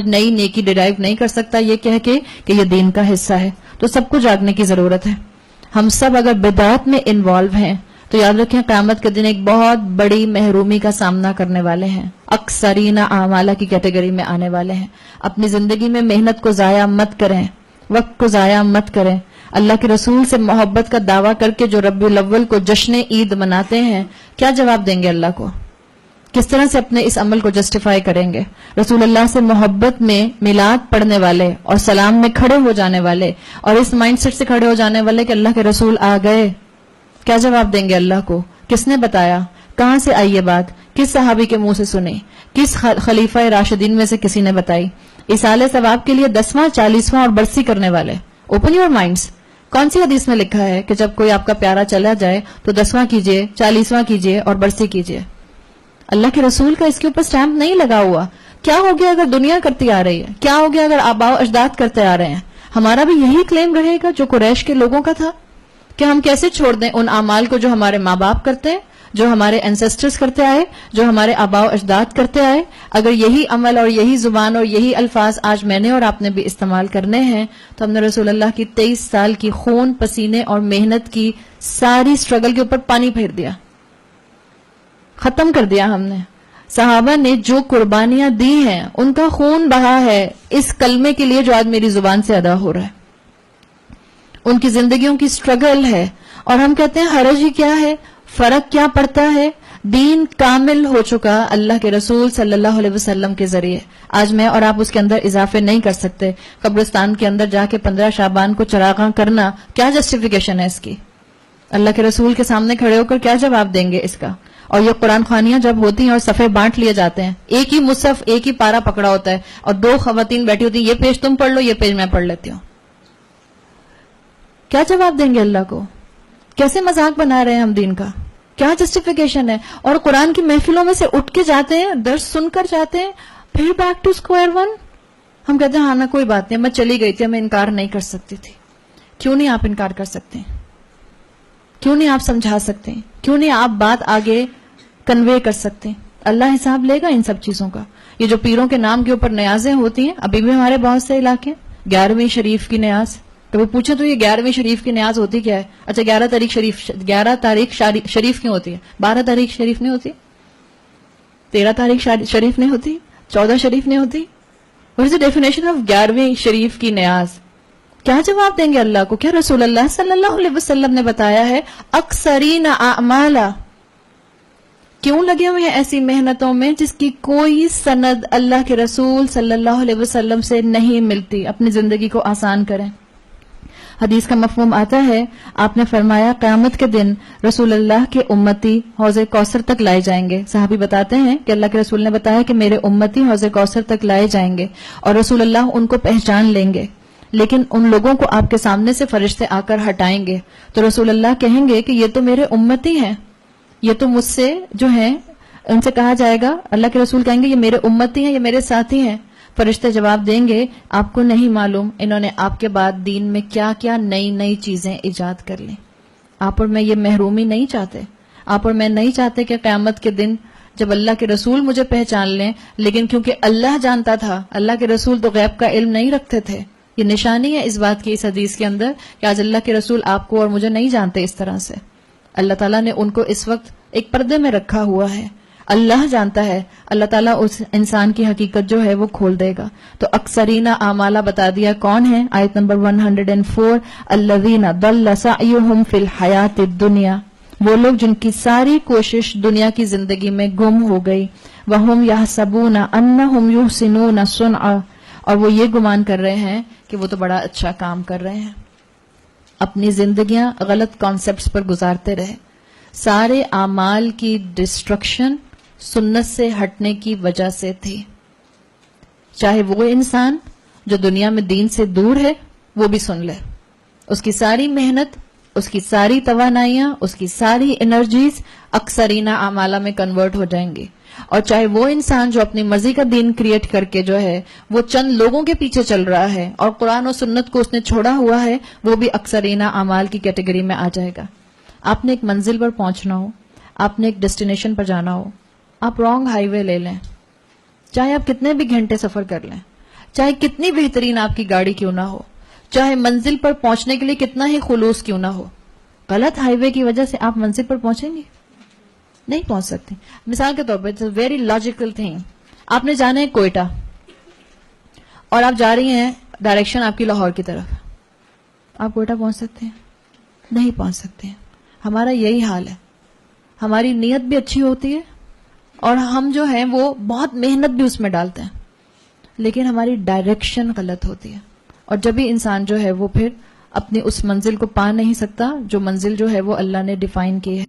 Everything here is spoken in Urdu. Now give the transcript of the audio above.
نئی نیکی ڈرائیو نہیں کر سکتا یہ کہہ کے کہ یہ دین کا حصہ ہے. تو سب کو جاگنے کی ضرورت ہے. ہم سب اگر بدعات میں انوالو ہیں تو یاد رکھیں قیامت کے دن ایک بہت بڑی محرومی کا سامنا کرنے والے ہیں. اکثرین اعمالہ کی کیٹیگری میں آنے والے ہیں. اپنی زندگی میں محنت کو ضائع مت کریں, وقت کو ضائع مت کریں. اللہ کے رسول سے محبت کا دعویٰ کر کے جو ربیع الاول کو جشن عید مناتے ہیں, کیا جواب دیں گے اللہ کو؟ کس طرح سے اپنے اس عمل کو جسٹیفائی کریں گے؟ رسول اللہ سے محبت میں میلاد پڑھنے والے اور سلام میں کھڑے ہو جانے والے اور اس مائنڈ سیٹ سے کھڑے ہو جانے والے کہ اللہ کے رسول آ گئے, کیا جواب دیں گے اللہ کو؟ کس نے بتایا؟ کہاں سے آئی یہ بات؟ کس صحابی کے منہ سے سنی؟ کس خلیفہ راشدین میں سے کسی نے بتائی؟ ایصال ثواب کے لیے 10واں 40واں اور برسی کرنے والے. Open your minds. کون سی حدیث میں لکھا ہے کہ جب کوئی آپ کا پیارا چلا جائے تو 10واں کیجئے, 40واں کیجئے اور برسی کیجئے؟ اللہ کے رسول کا اس کے اوپر سٹیمپ نہیں لگا ہوا. کیا ہو گیا اگر دنیا کرتی آ رہی ہے؟ کیا ہو گیا اگر آباء و اجداد کرتے آ رہے ہیں؟ ہمارا بھی یہی کلیم رہے گا جو قریش کے لوگوں کا تھا کہ ہم کیسے چھوڑ دیں ان اعمال کو جو ہمارے ماں باپ کرتے ہیں, جو ہمارے اینسسٹرز کرتے آئے, جو ہمارے آباء و اجداد کرتے آئے؟ اگر یہی عمل اور یہی زبان اور یہی الفاظ آج میں نے اور آپ نے بھی استعمال کرنے ہیں تو ہم نے رسول اللہ کی 23 سال کی خون پسینے اور محنت کی ساری سٹرگل کے اوپر پانی پھیر دیا, ختم کر دیا ہم نے. صحابہ نے جو قربانیاں دی ہیں ان کا خون بہا ہے اس کلمے کے لیے جو آج میری زبان سے ادا ہو رہا ہے. ان کی زندگیوں کی سٹرگل ہے اور ہم کہتے ہیں حرج ہی کیا ہے, فرق کیا پڑتا ہے؟ دین کامل ہو چکا اللہ کے رسول صلی اللہ علیہ وسلم کے ذریعے. آج میں اور آپ اس کے اندر اضافے نہیں کر سکتے. قبرستان کے اندر جا کے 15 شعبان کو چراغاں کرنا کیا جسٹیفیکیشن ہے اس کی؟ اللہ کے رسول کے سامنے کھڑے ہو کر کیا جواب دیں گے اس کا؟ اور یہ قرآن خوانیاں جب ہوتی ہیں اور صفحے بانٹ لیے جاتے ہیں, ایک ہی مصحف ایک ہی پارا پکڑا ہوتا ہے اور 2 خواتین بیٹھی ہوتی ہیں, یہ پیج تم پڑھ لو, یہ پیج میں پڑھ لیتی ہوں, کیا جواب دیں گے اللہ کو؟ کیسے مذاق بنا رہے ہیں ہم دین کا؟ کیا جسٹیفیکیشن ہے؟ اور قرآن کی محفلوں میں سے اٹھ کے جاتے ہیں, درس سن کر جاتے ہیں, پھر بیک ٹو اسکوائر ون. ہم کہتے ہیں ہاں نا کوئی بات نہیں, میں چلی گئی تھی, میں انکار نہیں کر سکتی تھی. کیوں نہیں آپ انکار کر سکتے؟ کیوں نہیں آپ سمجھا سکتے؟ کیوں نہیں آپ بات آگے کنوے کر سکتے؟ اللہ حساب لے گا ان سب چیزوں کا. یہ جو پیروں کے نام کے اوپر نیازیں ہوتی ہیں, ابھی بھی ہمارے بہت سے علاقے 11ویں شریف کی نیاز, تو وہ پوچھیں تو یہ 11ویں شریف کی نیاز ہوتی کیا ہے؟ اچھا 11 تاریخ شریف کیوں ہوتی ہے؟ 12 تاریخ شریف نہیں ہوتی؟ 13 تاریخ شریف نہیں ہوتی؟ 14 شریف نہیں ہوتی؟ What is the definition of 11ویں شریف کی نیاز؟ کیا جواب دیں گے اللہ کو؟ کیا رسول اللہ صلی اللہ علیہ وسلم نے بتایا ہے اکثرین اعمالہ؟ کیوں لگے ہوئے ہیں ایسی محنتوں میں جس کی کوئی سند اللہ کے رسول صلی اللہ علیہ وسلم سے نہیں ملتی؟ اپنی زندگی کو آسان کریں. حدیث کا مفہوم آتا ہے, آپ نے فرمایا قیامت کے دن رسول اللہ کے امتی حوض کوثر تک لائے جائیں گے. صحابی بتاتے ہیں کہ اللہ کے رسول نے بتایا کہ میرے امتی حوض کوثر تک لائے جائیں گے اور رسول اللہ ان کو پہچان لیں گے, لیکن ان لوگوں کو آپ کے سامنے سے فرشتے آ کر ہٹائیں گے تو رسول اللہ کہیں گے کہ یہ تو میرے امتی ہیں, یہ تو مجھ سے جو ہیں, ان سے کہا جائے گا, اللہ کے رسول کہیں گے یہ میرے امتی ہیں, یہ میرے ساتھی ہیں. فرشتے جواب دیں گے آپ کو نہیں معلوم انہوں نے آپ کے بعد دین میں کیا کیا نئی نئی چیزیں ایجاد کر لیں. آپ اور میں یہ محرومی نہیں چاہتے, آپ اور میں نہیں چاہتے کہ قیامت کے دن جب اللہ کے رسول مجھے پہچان لیں, لیکن کیونکہ اللہ جانتا تھا, اللہ کے رسول تو غیب کا علم نہیں رکھتے تھے. یہ نشانی ہے اس بات کی اس حدیث کے اندر کہ آج اللہ کے رسول آپ کو اور مجھے نہیں جانتے اس طرح سے. اللہ تعالیٰ نے ان کو اس وقت ایک پردے میں رکھا ہوا ہے, اللہ جانتا ہے, اللہ تعالیٰ اس انسان کی حقیقت جو ہے وہ کھول دے گا. تو اکثرین اعمالہ بتا دیا کون ہے؟ آیت نمبر 104, الذین ضل سعیہم فی الحیات الدنیا, وہ لوگ جن کی ساری کوشش دنیا کی زندگی میں گم ہو گئی. وہم یحسبون انہم یحسنون صنعا, اور وہ یہ گمان کر رہے ہیں کہ وہ تو بڑا اچھا کام کر رہے ہیں. اپنی زندگیاں غلط کانسیپٹس پر گزارتے رہے. سارے اعمال کی ڈسٹرکشن سنت سے ہٹنے کی وجہ سے تھی. چاہے وہ انسان جو دنیا میں دین سے دور ہے وہ بھی سن لے, اس کی ساری محنت, اس کی ساری توانائیاں, اس کی ساری انرجیز اکثرین اعمالہ میں کنورٹ ہو جائیں گی. اور چاہے وہ انسان جو اپنی مرضی کا دین کریٹ کر کے جو ہے وہ چند لوگوں کے پیچھے چل رہا ہے اور قرآن و سنت کو اس نے چھوڑا ہوا ہے, وہ بھی اکثرین اعمال کی کیٹیگری میں آ جائے گا. آپ نے ایک منزل پر پہنچنا ہو, آپ نے ایک ڈیسٹینیشن پر جانا ہو, آپ رانگ ہائی وے لے لیں, چاہے آپ کتنے بھی گھنٹے سفر کر لیں, چاہے کتنی بہترین آپ کی گاڑی کیوں نہ ہو, چاہے منزل پر پہنچنے کے لیے کتنا ہی خلوص کیوں نہ ہو, غلط ہائی وے کی وجہ سے آپ منزل پر پہنچیں گے؟ نہیں پہنچ سکتے. مثال کے طور پر ویری لاجیکل تھنگ, آپ نے جانا ہے کوئٹہ اور آپ جا رہی ہیں ڈائریکشن آپ کی لاہور کی طرف, آپ کوئٹہ پہنچ سکتے ہیں؟ نہیں پہنچ سکتے ہیں. ہمارا یہی حال ہے, ہماری نیت بھی اچھی ہوتی ہے اور ہم جو ہیں وہ بہت محنت بھی اس میں ڈالتے ہیں, لیکن ہماری ڈائریکشن غلط ہوتی ہے, اور جب بھی انسان جو ہے وہ پھر اپنی اس منزل کو پا نہیں سکتا جو منزل جو ہے وہ اللہ نے ڈیفائن کی ہے.